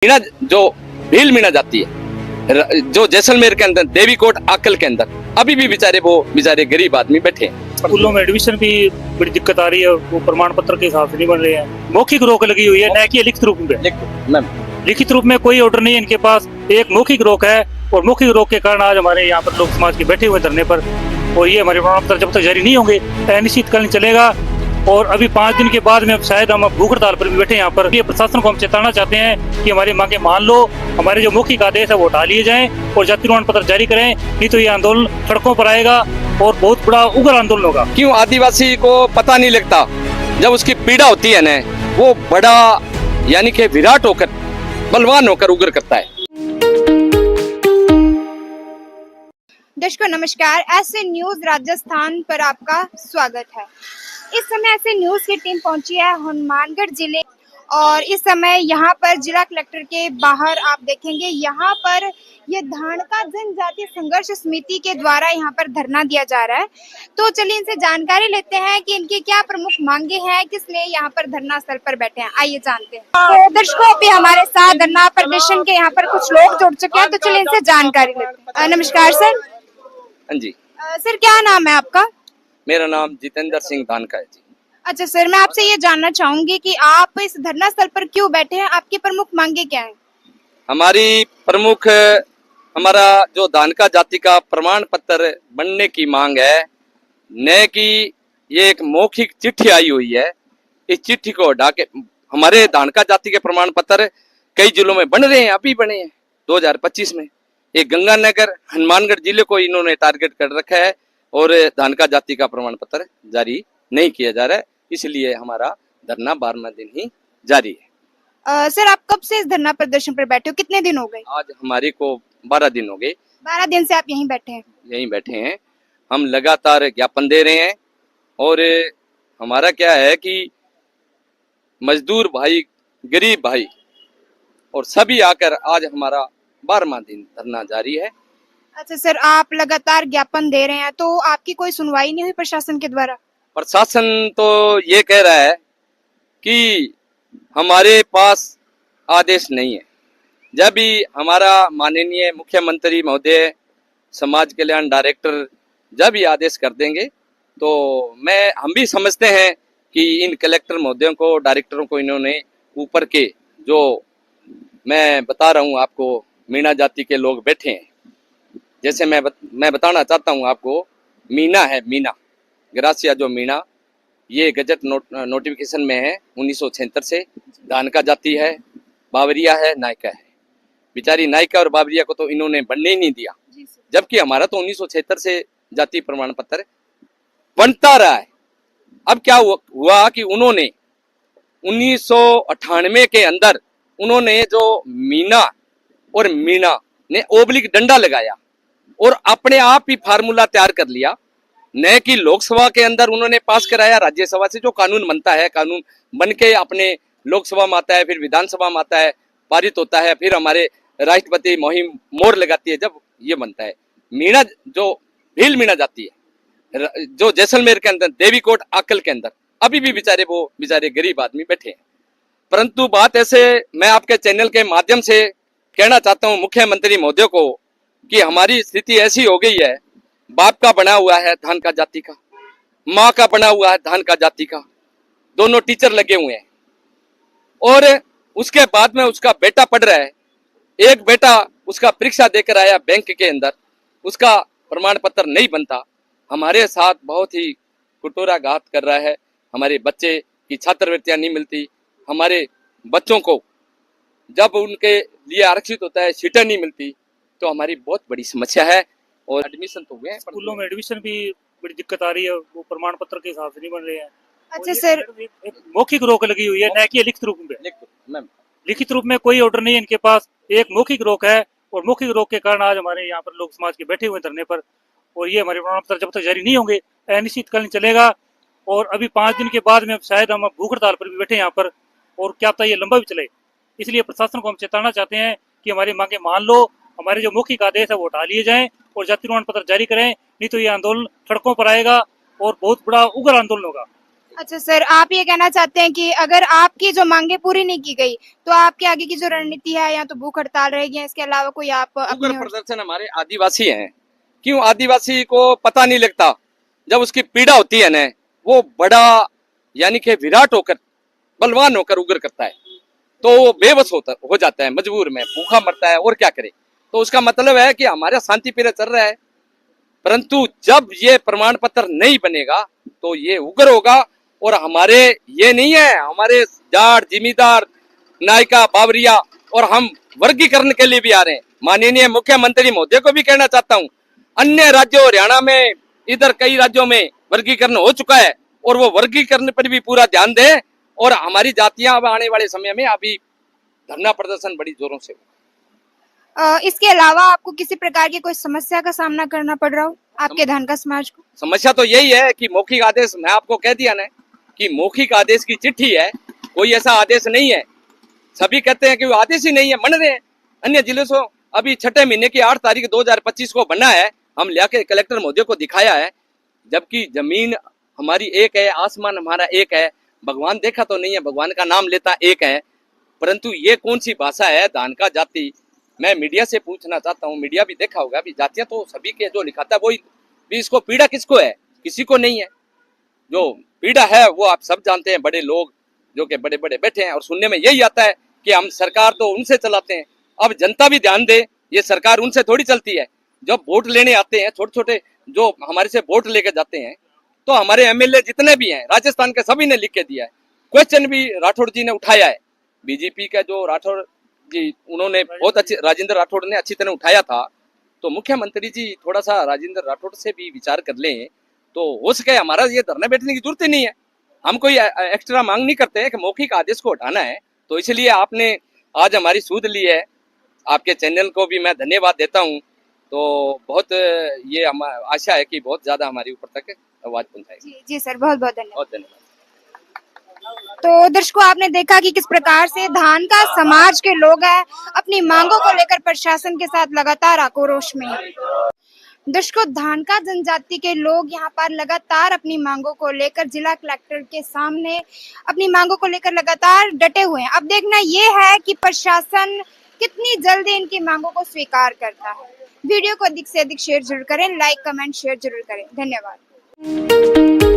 मीना जो भील मीना जाती है जो जैसलमेर के अंदर देवीकोट आकल के अंदर अभी भी बेचारे गरीब आदमी बैठे हैं। स्कूलों में एडमिशन भी बड़ी दिक्कत आ रही है, वो प्रमाण पत्र के हिसाब से नहीं बन रहे हैं। मौखिक रोक लगी हुई है, न कि लिखित रूप में। लिखित रूप में कोई ऑर्डर नहीं है इनके पास, एक मौखिक रोक है और मौखिक रोक के कारण आज हमारे यहाँ पर लोक समाज के बैठे हुए धरने पर, और ये हमारे प्रमाण पत्र जब तक जारी नहीं होंगे अनिश्चितकालीन चलेगा। और अभी 5 दिन के बाद में शायद हम भूख हड़ताल पर भी बैठे यहाँ पर। ये प्रशासन को हम चेताना चाहते हैं कि हमारी मांगे मान लो, हमारे जो मौखिक आदेश है वो हटा लिए जाएं और जाति प्रमाण पत्र जारी करें, नहीं तो ये आंदोलन सड़कों पर आएगा और बहुत बड़ा उग्र आंदोलन होगा। क्यों आदिवासी को पता नहीं लगता, जब उसकी पीड़ा होती है न, वो बड़ा यानी कि विराट होकर बलवान होकर उग्र करता है। दर्शकों नमस्कार, ऐसे न्यूज राजस्थान पर आपका स्वागत है। इस समय ऐसे न्यूज की टीम पहुंची है हनुमानगढ़ जिले, और इस समय यहाँ पर जिला कलेक्टर के बाहर आप देखेंगे, यहाँ पर ये धानका जनजातीय संघर्ष समिति के द्वारा यहाँ पर धरना दिया जा रहा है। तो चलिए इनसे जानकारी लेते हैं कि इनकी क्या प्रमुख मांगे हैं, किस लिए यहाँ पर धरना स्थल पर बैठे हैं, आइए जानते हैं। तो दर्शकों अभी हमारे साथ धरना प्रदर्शन के यहाँ पर कुछ लोग जुड़ चुके हैं, तो चलिए इनसे जानकारी लेते हैं। नमस्कार सर। हाँ जी। सर क्या नाम है आपका? मेरा नाम जितेंद्र सिंह धानका है जी। अच्छा सर, मैं आपसे ये जानना चाहूंगी कि आप इस धरना स्थल पर क्यों बैठे हैं, आपकी प्रमुख मांगे क्या है? हमारी प्रमुख हमारा जो धानका जाति का प्रमाण पत्र बनने की मांग है, न कि ये एक मौखिक चिट्ठी आई हुई है। इस चिट्ठी को हटा के हमारे धानका जाति के प्रमाण पत्र कई जिलों में बन रहे हैं, अभी बने हैं 2025 में। एक गंगानगर हनुमानगढ़ जिले को इन्होंने टारगेट कर रखा है और धानका जाति का प्रमाण पत्र जारी नहीं किया जा रहा है, इसलिए हमारा धरना 12वां दिन ही जारी है। सर आप कब से इस धरना प्रदर्शन पर बैठे हो, कितने दिन हो गए? आज हमारे को 12 दिन हो गए। 12 दिन से आप यहीं बैठे हैं? यहीं बैठे हैं, हम लगातार ज्ञापन दे रहे हैं। और हमारा क्या है कि मजदूर भाई, गरीब भाई और सभी आकर आज हमारा 12वां दिन धरना जारी है। अच्छा सर, आप लगातार ज्ञापन दे रहे हैं, तो आपकी कोई सुनवाई नहीं हुई प्रशासन के द्वारा? प्रशासन तो ये कह रहा है कि हमारे पास आदेश नहीं है। जब भी हमारा माननीय मुख्यमंत्री महोदय, समाज कल्याण डायरेक्टर जब भी आदेश कर देंगे, तो हम भी समझते हैं कि इन कलेक्टर महोदयों को, डायरेक्टरों को इन्होंने ऊपर के जो मैं बता रहा हूँ आपको, मीना जाति के लोग बैठे हैं। जैसे मैं बताना चाहता हूँ आपको, मीना है, मीना ग्रासिया जो मीना, ये गजट नोटिफिकेशन में है 1976 से। धानका जाति है, बावरिया है, नायका है। बेचारी नायका और बावरिया को तो इन्होंने बनने ही नहीं दिया, जबकि हमारा तो 1976 से जाति प्रमाण पत्र बनता रहा है। अब क्या हुआ कि उन्होंने 1998 के अंदर उन्होंने जो मीना और मीना ने ओब्लिक डंडा लगाया और अपने आप ही फार्मूला तैयार कर लिया, न कि लोकसभा के अंदर उन्होंने पास कराया। राज्यसभा से जो कानून बनता है, कानून बन के अपने लोकसभा में आता है, फिर विधानसभा में आता है, पारित होता है, फिर हमारे राष्ट्रपति मुहिम मोहर लगाती है, जब ये बनता है। मीना जो भील मीना जाती है जो जैसलमेर के अंदर देवीकोट आकल के अंदर अभी भी बेचारे गरीब आदमी बैठे हैं। परंतु बात ऐसे, मैं आपके चैनल के माध्यम से कहना चाहता हूँ मुख्यमंत्री महोदय को कि हमारी स्थिति ऐसी हो गई है, बाप का बना हुआ है धानका जाति का, माँ का बना हुआ है धानका जाति का, दोनों टीचर लगे हुए हैं, और उसके बाद में उसका बेटा पढ़ रहा है। एक बेटा उसका परीक्षा देकर आया बैंक के अंदर, उसका प्रमाण पत्र नहीं बनता। हमारे साथ बहुत ही कुटोराघात कर रहा है। हमारे बच्चे की छात्रवृत्तियां नहीं मिलती, हमारे बच्चों को जब उनके लिए आरक्षित होता है सीटें नहीं मिलती, तो हमारी बहुत बड़ी समस्या है। और एडमिशन तो हुए हैं, स्कूलों में एडमिशन भी बड़ी दिक्कत आ रही है, वो प्रमाण पत्र के हिसाब से नहीं बन रहे हैं। अच्छा सर, एक मौखिक रोक लगी हुई है, न कि लिखित रूप में। लिखित रूप में कोई ऑर्डर नहीं है इनके पास, एक मौखिक रोक है और मौखिक रोक के कारण आज हमारे यहाँ पर लोक समाज के बैठे हुए धरने पर, और ये हमारे प्रमाण पत्र जब तक जारी नहीं होंगे अनिश्चितकालीन चलेगा। और अभी 5 दिन के बाद में शायद हम भूख हड़ताल पर भी बैठे यहाँ पर, और क्या पता ये लंबा भी चले। इसलिए प्रशासन को हम चेताना चाहते हैं कि हमारी मांगे मान लो, हमारे जो मौखिक आदेश है वो हटा लिए जाएं और जाति प्रमाण पत्र जारी करें, नहीं तो ये आंदोलन सड़कों पर आएगा और बहुत बड़ा उग्र आंदोलन होगा। अच्छा सर, आप ये कहना चाहते हैं कि अगर आपकी जो मांगे पूरी नहीं की गई तो आपके आगे की जो रणनीति है या तो भूख हड़ताल रहेगी या इसके अलावा कोई आप उग्र अपनी प्रदर्शन हमारे आदिवासी हैं। क्यों आदिवासी को पता नहीं लगता, जब उसकी पीड़ा होती है ना, वो बड़ा यानी कि विराट होकर बलवान होकर उग्र करता है, तो वो बेबस हो जाता है, मजबूर में भूखा मरता है और क्या करे। तो उसका मतलब है कि हमारा शांति प्रिय चल रहा है, परंतु जब ये प्रमाण पत्र नहीं बनेगा तो ये उग्र होगा। और हमारे ये नहीं है, हमारे जाट जिमीदार नायका बावरिया और हम वर्गीकरण के लिए भी आ रहे हैं। माननीय मुख्यमंत्री महोदय को भी कहना चाहता हूँ, अन्य राज्यों हरियाणा में इधर कई राज्यों में वर्गीकरण हो चुका है और वो वर्गीकरण पर भी पूरा ध्यान दें। और हमारी जातियां अब आने वाले समय में अभी धरना प्रदर्शन बड़ी जोरों से। इसके अलावा आपको किसी प्रकार की कोई समस्या का सामना करना पड़ रहा हो आपके धनका समाज को? समस्या तो यही है कि मौखिक आदेश, मैं आपको कह दिया ना कि मौखिक आदेश की चिट्ठी है, कोई ऐसा आदेश नहीं है। सभी कहते हैं कि वो आदेश ही नहीं है, मन रहे हैं। अन्य जिलों से अभी 6 महीने की 8 तारीख 2025 को बना है, हम लेके कलेक्टर महोदय को दिखाया है, जबकि जमीन हमारी एक है, आसमान हमारा एक है, भगवान देखा तो नहीं है, भगवान का नाम लेता एक है, परंतु ये कौन सी भाषा है धान का जाति। मैं मीडिया से पूछना चाहता हूँ, मीडिया भी देखा होगा, अभी जातियां तो सभी के जो लिखाता है वही भी, इसको पीड़ा किसको है? किसी को नहीं है। जो पीड़ा है वो आप सब जानते हैं, बड़े लोग जो कि बड़े बड़े बैठे हैं, और सुनने में यही आता है कि हम सरकार तो उनसे चलाते हैं। अब जनता भी ध्यान दे, ये सरकार उनसे थोड़ी चलती है। जब वोट लेने आते हैं छोटे छोटे जो हमारे से वोट लेके जाते हैं, तो हमारे एमएलए जितने भी हैं राजस्थान के सभी ने लिख के दिया है। क्वेश्चन भी राठौड़ जी ने उठाया है, बीजेपी का जो राठौड़ जी, उन्होंने बहुत अच्छे, राजेंद्र राठौड़ ने अच्छी तरह उठाया था। तो मुख्यमंत्री जी थोड़ा सा राजेंद्र राठौड़ से भी विचार कर लें तो हो सके। हमारा ये धरने बैठने की जरूरत ही नहीं है, हम कोई एक्स्ट्रा मांग नहीं करते हैं कि मौखिक आदेश को हटाना है। तो इसलिए आपने आज हमारी सूद ली है, आपके चैनल को भी मैं धन्यवाद देता हूँ। तो बहुत ये हम आशा है कि बहुत ज्यादा हमारी ऊपर तक आवाज पहुंचाएगी। जी सर, बहुत बहुत धन्यवाद। बहुत धन्यवाद। तो दर्शकों, आपने देखा कि किस प्रकार से धान का समाज के लोग हैं अपनी मांगों को लेकर प्रशासन के साथ लगातार आक्रोश में हैं। दर्शकों, धान का जनजाति के लोग यहाँ पर लगातार अपनी मांगों को लेकर जिला कलेक्टर के सामने अपनी मांगों को लेकर लगातार डटे हुए हैं। अब देखना ये है कि प्रशासन कितनी जल्दी इनकी मांगों को स्वीकार करता है। वीडियो को अधिक से अधिक शेयर जरूर करें, लाइक कमेंट शेयर जरूर करें। धन्यवाद।